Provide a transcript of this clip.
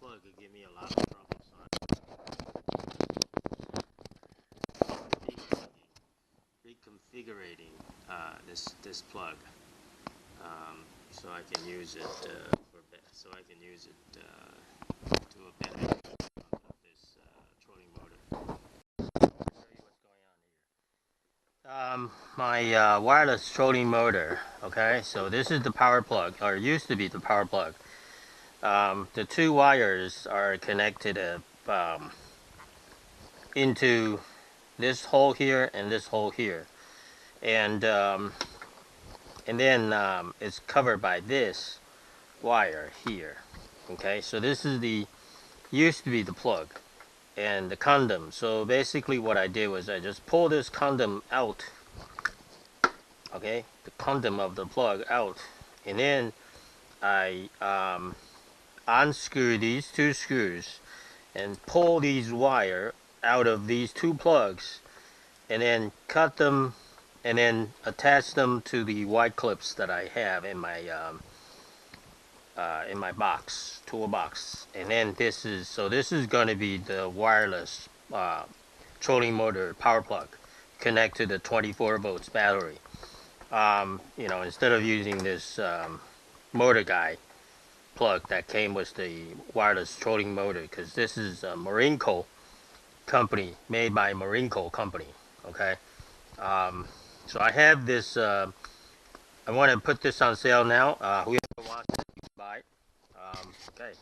plug could give me a lot of trouble, so I'm reconfiguring this plug, so I can use it so I can use it to a better use of this trolling motor. I'll show you what's going on here. My wireless trolling motor. Okay, so this is the power plug, or used to be the power plug. The two wires are connected into this hole here and this hole here, and then it's covered by this wire here. Okay, so this is used to be the plug and the condom. So basically what I did was I just pulled this condom out, okay, the condom of the plug out, and then I unscrew these two screws and pull these wire out of these two plugs, and then cut them and then attach them to the white clips that I have in my toolbox. And then this is going to be the wireless trolling motor power plug, connect to the 24 volts battery. You know, instead of using this Motorugide plug that came with the wireless trolling motor, because this is a Marinco company, made by Marinco company. Okay, so I have this. I want to put this on sale now. Whoever wants it, buy it. Okay.